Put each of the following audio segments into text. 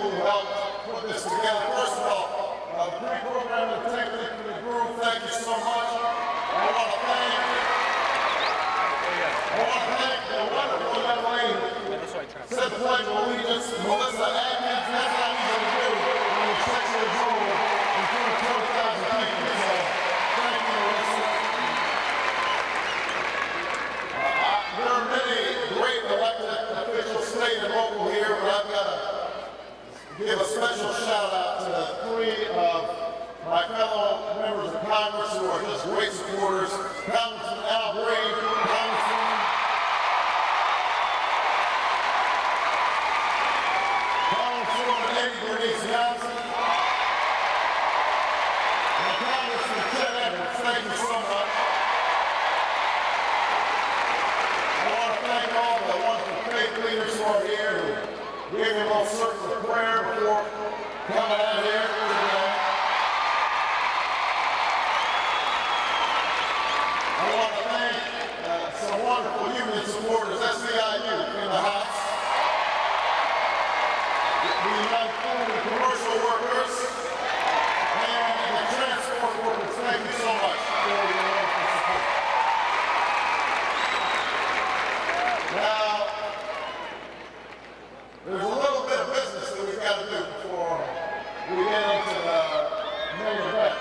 who helped put this together. First of all, the pre-program and technically group, thank you so much. I want to thank the wonderful young lady who said the Pledge of Allegiance, Melissa Atkins. That's not easy to do when you're 6 years old in front of 12,000 people. So thank you, Melissa. There are many great elected officials, state and local here, but I've got to give a special shout out to 3 of my fellow members of Congress who are just great supporters. Congressman Al Green, Congresswoman Amy Bernice Johnson, and Congressman Ted Evans. Thank you so much. I want to thank all the wonderful faith leaders who are here who gave me a little circle of prayer before coming out here today. I want to thank some wonderful union supporters, SEIU in the House, the United Food and Commercial Workers, and the transport workers. Thank you so much for your wonderful support. Now, there's a little bit of business that we've got to do before we get into the main event.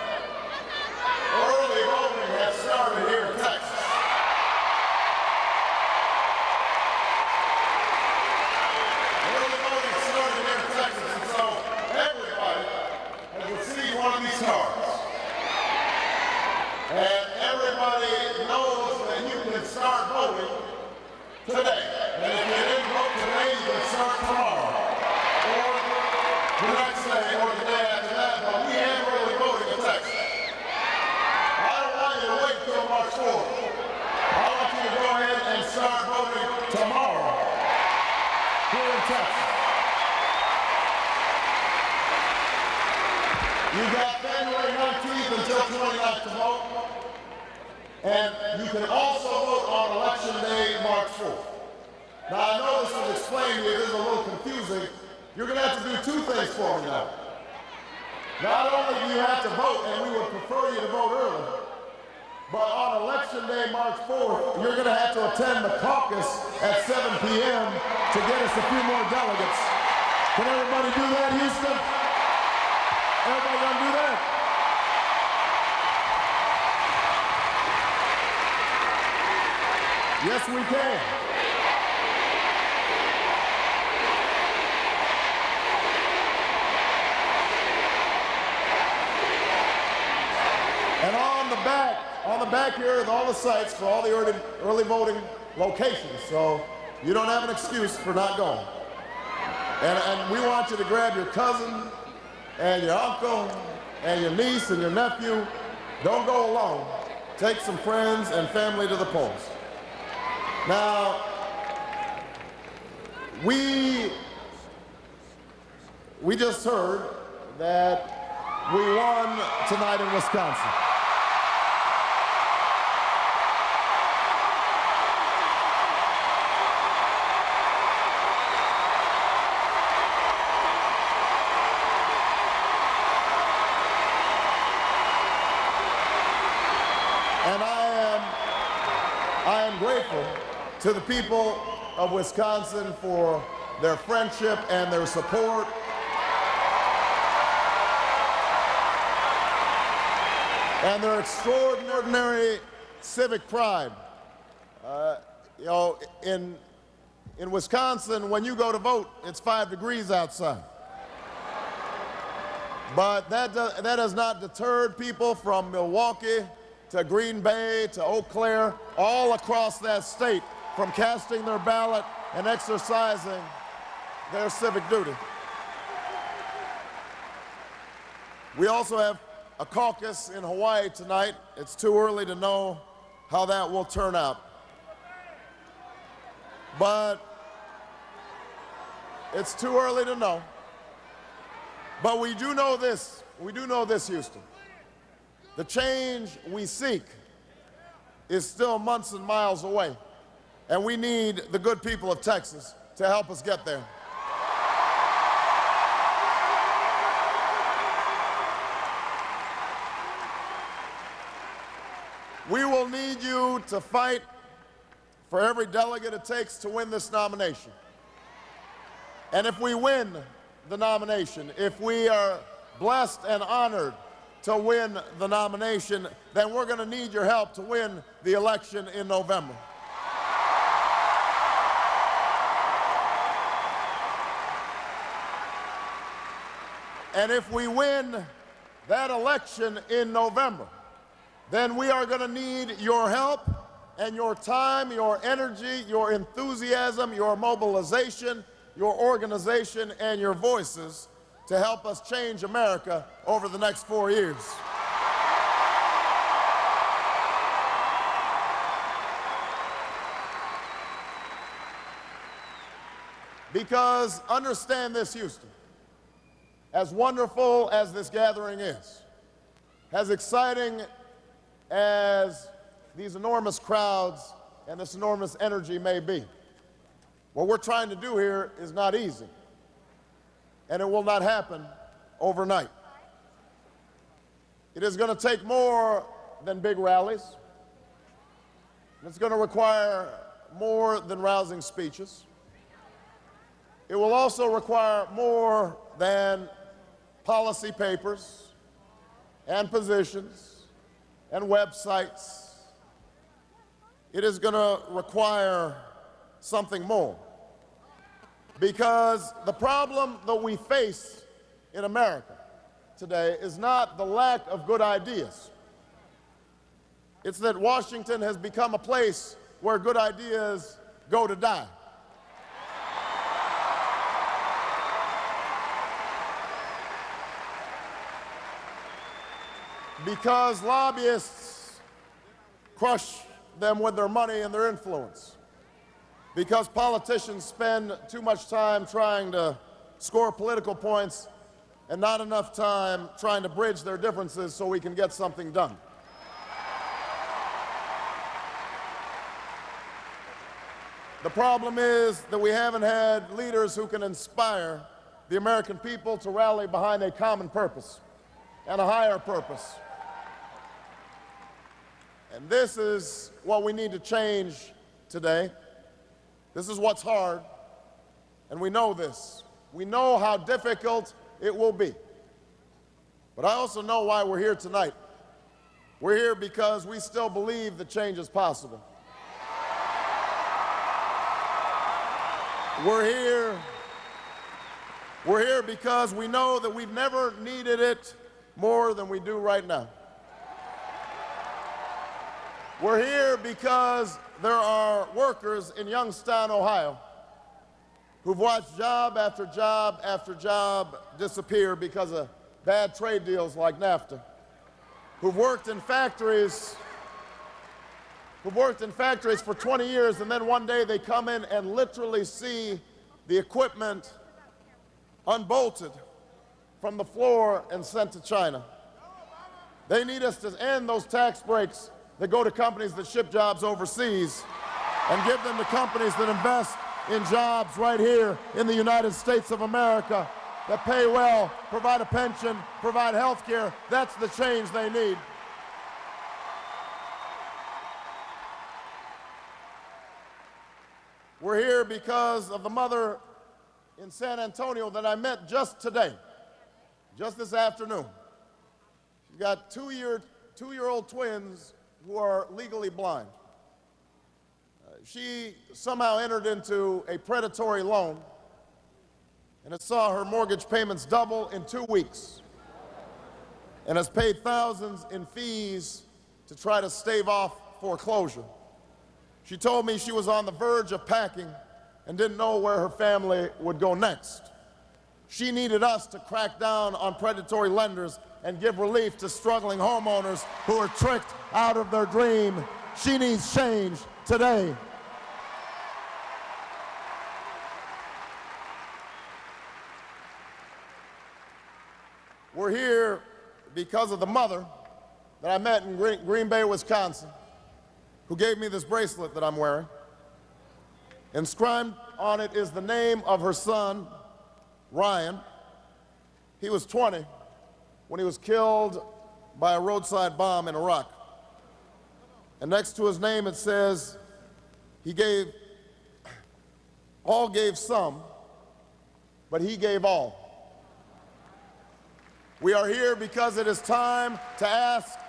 Early voting has started here in Texas. Early voting started here in Texas, and so everybody has received one of these cards. And everybody knows that you can start voting today. And if you didn't vote today, you can start tomorrow, or the next day, or the day after that. But we have early voting in Texas. I don't want you to wait until March 4th. I want you to go ahead and start voting tomorrow here in Texas. You got February 19th until 29th to vote. And you can also vote on Election Day, March 4th. Now, I know this was explained to you, this is a little confusing. You're going to have to do 2 things for me now. Not only do you have to vote, and we would prefer you to vote early, but on Election Day, March 4th, you're going to have to attend the caucus at 7 p.m. to get us a few more delegates. Can everybody do that, Houston? Everybody going to do that? Yes, we can. And on the back here are all the sites for all the early voting locations, so you don't have an excuse for not going. And we want you to grab your cousin and your uncle and your niece and your nephew. Don't go alone. Take some friends and family to the polls. Now, we just heard that we won tonight in Wisconsin. And I am grateful to the people of Wisconsin for their friendship and their support. And their extraordinary civic pride. You know, in Wisconsin, when you go to vote, it's 5 degrees outside. But that has not deterred people from Milwaukee to Green Bay to Eau Claire, all across that state, from casting their ballot and exercising their civic duty. We also have a caucus in Hawaii tonight. It's too early to know how that will turn out. But it's too early to know. But we do know this. We do know this, Houston. The change we seek is still months and miles away. And we need the good people of Texas to help us get there. We will need you to fight for every delegate it takes to win this nomination. And if we win the nomination, if we are blessed and honored to win the nomination, then we're going to need your help to win the election in November. And if we win that election in November, then we are going to need your help and your time, your energy, your enthusiasm, your mobilization, your organization, and your voices to help us change America over the next 4 years. Because understand this, Houston, as wonderful as this gathering is, as exciting as these enormous crowds and this enormous energy may be, what we're trying to do here is not easy, and it will not happen overnight. It is going to take more than big rallies. It's going to require more than rousing speeches. It will also require more than policy papers and positions and websites. It is going to require something more. Because the problem that we face in America today is not the lack of good ideas. It's that Washington has become a place where good ideas go to die. Because lobbyists crush them with their money and their influence. Because politicians spend too much time trying to score political points and not enough time trying to bridge their differences so we can get something done. The problem is that we haven't had leaders who can inspire the American people to rally behind a common purpose and a higher purpose. And this is what we need to change today. This is what's hard, and we know this. We know how difficult it will be. But I also know why we're here tonight. We're here because we still believe that change is possible. We're here because we know that we've never needed it more than we do right now. We're here because there are workers in Youngstown, Ohio, who've watched job after job after job disappear because of bad trade deals like NAFTA, who've worked in factories for 20 years, and then one day they come in and literally see the equipment unbolted from the floor and sent to China. They need us to end those tax breaks that go to companies that ship jobs overseas and give them to companies that invest in jobs right here in the United States of America, that pay well, provide a pension, provide health care. That's the change they need. We're here because of the mother in San Antonio that I met just today, just this afternoon. She's got two-year-old twins who are legally blind. She somehow entered into a predatory loan, and it saw her mortgage payments double in 2 weeks, and has paid thousands in fees to try to stave off foreclosure. She told me she was on the verge of packing and didn't know where her family would go next. She needed us to crack down on predatory lenders and give relief to struggling homeowners who are tricked out of their dream. She needs change today. We're here because of the mother that I met in Green Bay, Wisconsin, who gave me this bracelet that I'm wearing. Inscribed on it is the name of her son, Ryan. He was 20 when he was killed by a roadside bomb in Iraq. And next to his name it says, all gave some, but he gave all. We are here because it is time to ask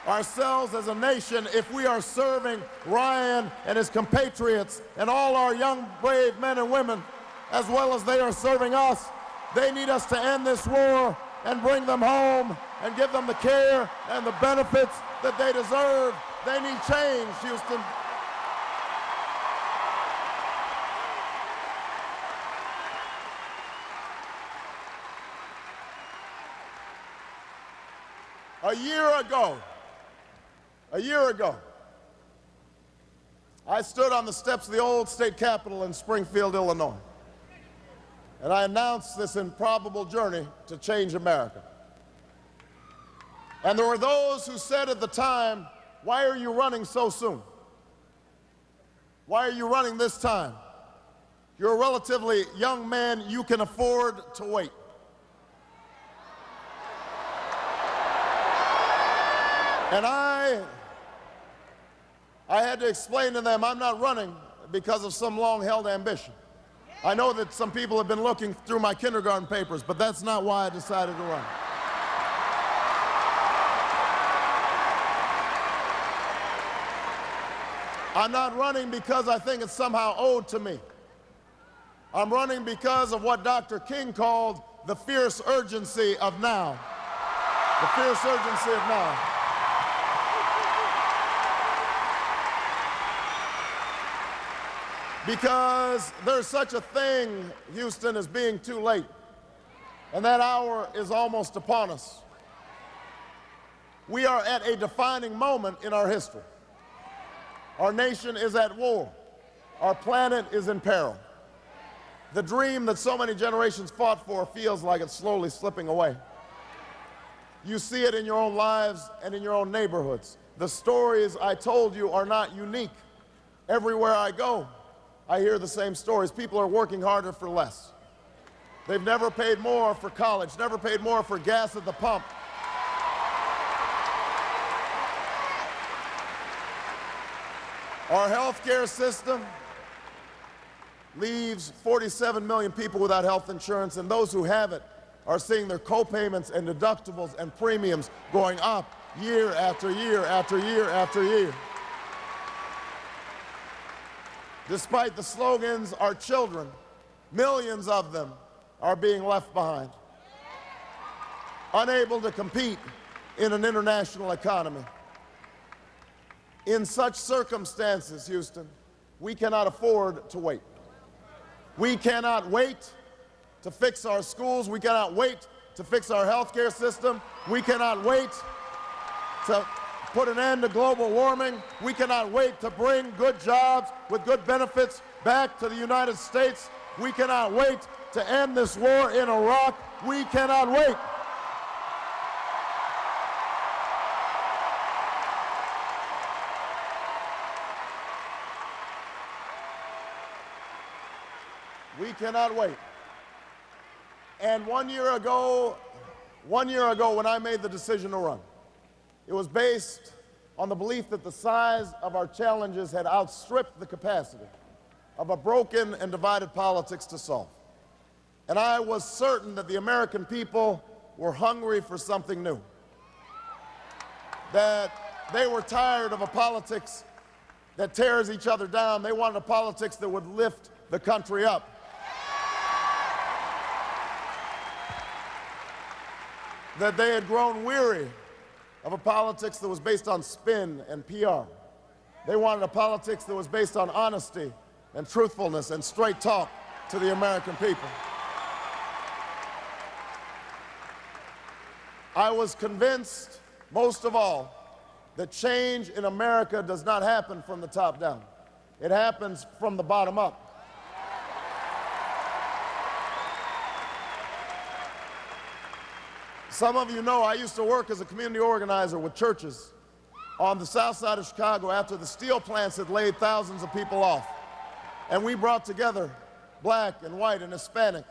ourselves as a nation if we are serving Ryan and his compatriots and all our young, brave men and women as well as they are serving us. They need us to end this war and bring them home and give them the care and the benefits that they deserve. They need change, Houston. A year ago, I stood on the steps of the old state capitol in Springfield, Illinois, and I announced this improbable journey to change America. And there were those who said at the time, "Why are you running so soon? Why are you running this time? You're a relatively young man, you can afford to wait." And I had to explain to them, I'm not running because of some long-held ambition. I know that some people have been looking through my kindergarten papers, but that's not why I decided to run. I'm not running because I think it's somehow owed to me. I'm running because of what Dr. King called the fierce urgency of now. The fierce urgency of now. Because there's such a thing, Houston, as being too late. And that hour is almost upon us. We are at a defining moment in our history. Our nation is at war. Our planet is in peril. The dream that so many generations fought for feels like it's slowly slipping away. You see it in your own lives and in your own neighborhoods. The stories I told you are not unique. Everywhere I go, I hear the same stories. People are working harder for less. They've never paid more for college, never paid more for gas at the pump. Our healthcare system leaves 47 million people without health insurance, and those who have it are seeing their co-payments and deductibles and premiums going up year after year after year after year. Despite the slogans, our children, millions of them, are being left behind, unable to compete in an international economy. In such circumstances, Houston, we cannot afford to wait. We cannot wait to fix our schools. We cannot wait to fix our healthcare system. We cannot wait to put an end to global warming. We cannot wait to bring good jobs with good benefits back to the United States. We cannot wait to end this war in Iraq. We cannot wait. We cannot wait. And 1 year ago, when I made the decision to run, it was based on the belief that the size of our challenges had outstripped the capacity of a broken and divided politics to solve. And I was certain that the American people were hungry for something new, that they were tired of a politics that tears each other down. They wanted a politics that would lift the country up. That they had grown weary of a politics that was based on spin and PR. They wanted a politics that was based on honesty and truthfulness and straight talk to the American people. I was convinced, most of all, that change in America does not happen from the top down. It happens from the bottom up. Some of you know I used to work as a community organizer with churches on the south side of Chicago after the steel plants had laid thousands of people off. And we brought together black and white and Hispanic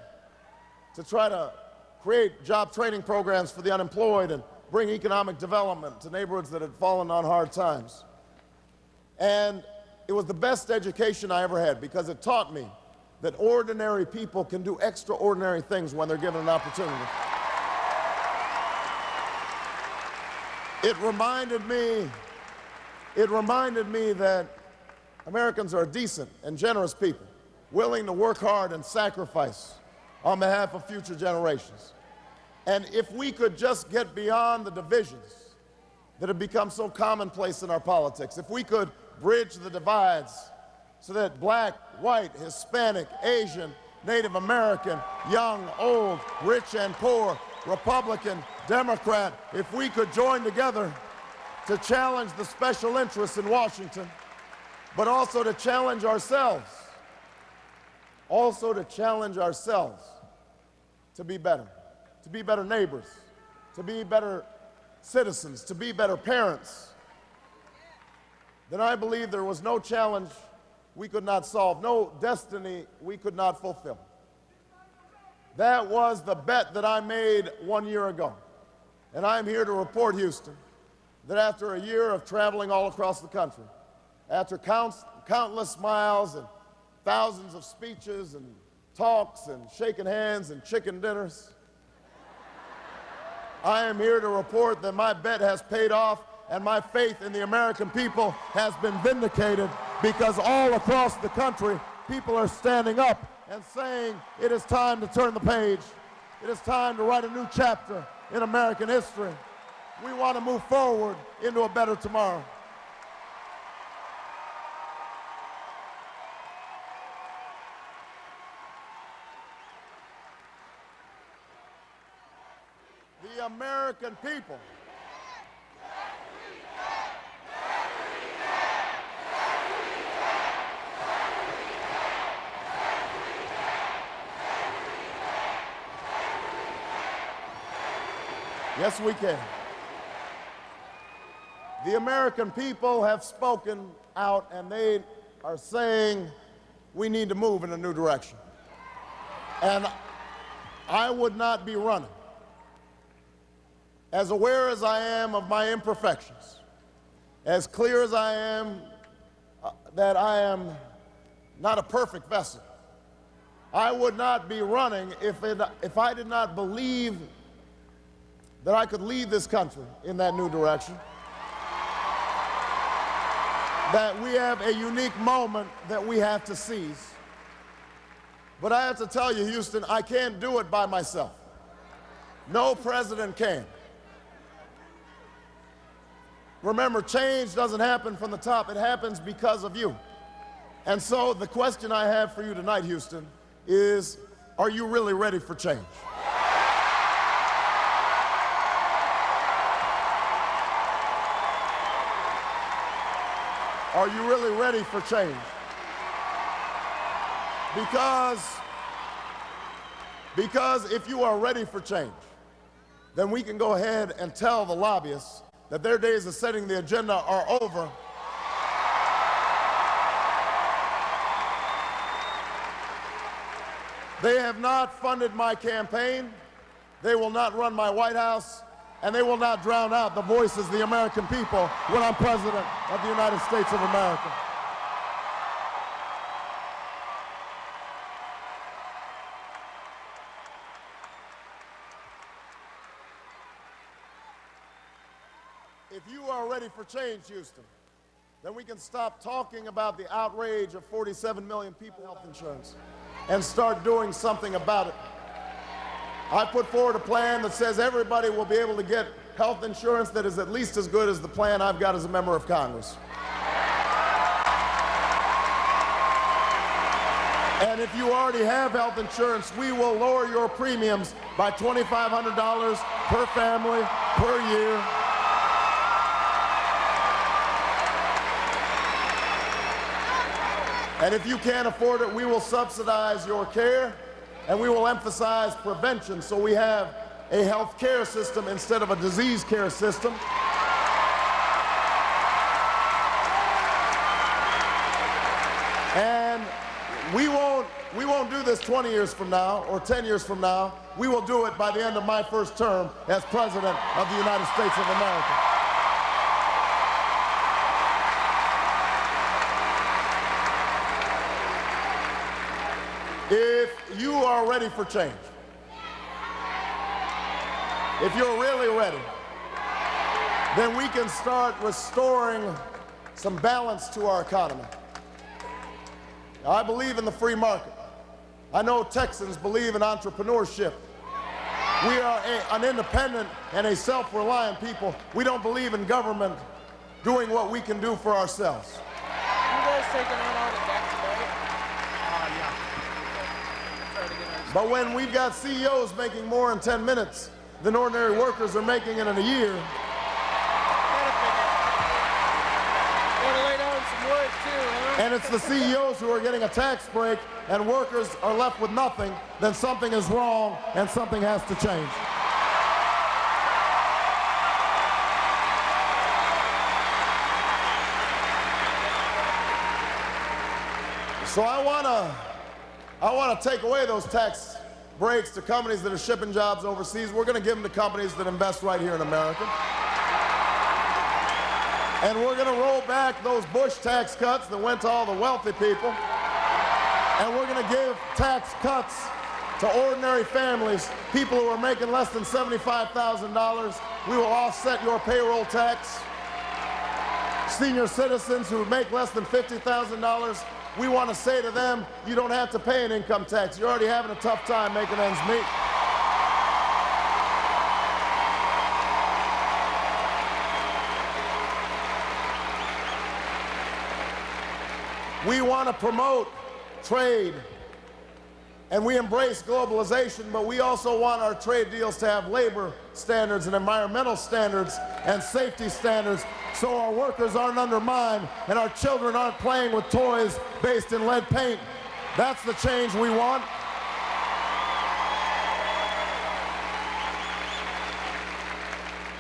to try to create job training programs for the unemployed and bring economic development to neighborhoods that had fallen on hard times. And it was the best education I ever had because it taught me that ordinary people can do extraordinary things when they're given an opportunity. It reminded me that Americans are decent and generous people, willing to work hard and sacrifice on behalf of future generations. And if we could just get beyond the divisions that have become so commonplace in our politics, if we could bridge the divides so that black, white, Hispanic, Asian, Native American, young, old, rich and poor, Republican, Democrat, if we could join together to challenge the special interests in Washington, but also to challenge ourselves, to be better neighbors, to be better citizens, to be better parents, then I believe there was no challenge we could not solve, no destiny we could not fulfill. That was the bet that I made 1 year ago. And I'm here to report, Houston, that after a year of traveling all across the country, after countless miles and thousands of speeches and talks and shaking hands and chicken dinners, I am here to report that my bet has paid off and my faith in the American people has been vindicated, because all across the country, people are standing up and saying it is time to turn the page. It is time to write a new chapter in American history. We want to move forward into a better tomorrow. The American people. Yes, we can. The American people have spoken out, and they are saying we need to move in a new direction. And I would not be running, as aware as I am of my imperfections, as clear as I am that I am not a perfect vessel. I would not be running if I did not believe that I could lead this country in that new direction, that we have a unique moment that we have to seize. But I have to tell you, Houston, I can't do it by myself. No president can. Remember, change doesn't happen from the top, it happens because of you. And so the question I have for you tonight, Houston, is, are you really ready for change? Are you really ready for change? Because if you are ready for change, then we can go ahead and tell the lobbyists that their days of setting the agenda are over. They have not funded my campaign, they will not run my White House, and they will not drown out the voices of the American people when I'm President of the United States of America. If you are ready for change, Houston, then we can stop talking about the outrage of 47 million people with health insurance and start doing something about it. I put forward a plan that says everybody will be able to get health insurance that is at least as good as the plan I've got as a member of Congress. And if you already have health insurance, we will lower your premiums by $2,500 per family per year. And if you can't afford it, we will subsidize your care, and we will emphasize prevention so we have a health care system instead of a disease care system. And we won't do this 20 years from now or 10 years from now. We will do it by the end of my first term as President of the United States of America. are ready for change, if you're really ready, then we can start restoring some balance to our economy. Now, I believe in the free market. I know Texans believe in entrepreneurship. We are an independent and a self-reliant people. We don't believe in government doing what we can do for ourselves. You guys taking on the deck today? Yeah. But when we've got CEOs making more in 10 minutes than ordinary workers are making in a year, and it's the CEOs who are getting a tax break and workers are left with nothing, then something is wrong and something has to change. So I want to take away those tax breaks to companies that are shipping jobs overseas. We're going to give them to companies that invest right here in America. And we're going to roll back those Bush tax cuts that went to all the wealthy people. And we're going to give tax cuts to ordinary families, people who are making less than $75,000. We will offset your payroll tax. Senior citizens who make less than $50,000, we want to say to them, you don't have to pay an income tax. You're already having a tough time making ends meet. We want to promote trade, and we embrace globalization, but we also want our trade deals to have labor standards and environmental standards and safety standards so our workers aren't undermined and our children aren't playing with toys based in lead paint. That's the change we want.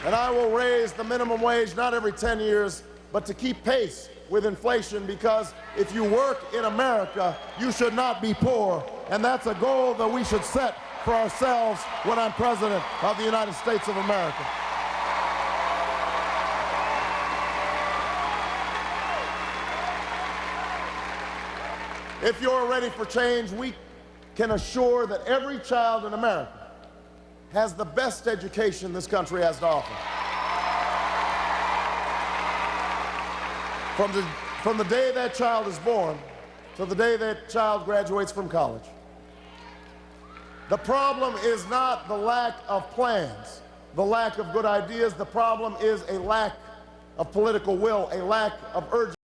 And I will raise the minimum wage not every 10 years, but to keep pace with inflation, because if you work in America, you should not be poor. And that's a goal that we should set for ourselves when I'm President of the United States of America. If you're ready for change, we can assure that every child in America has the best education this country has to offer. From the day that child is born to the day that child graduates from college. The problem is not the lack of plans, the lack of good ideas. The problem is a lack of political will, a lack of urgency.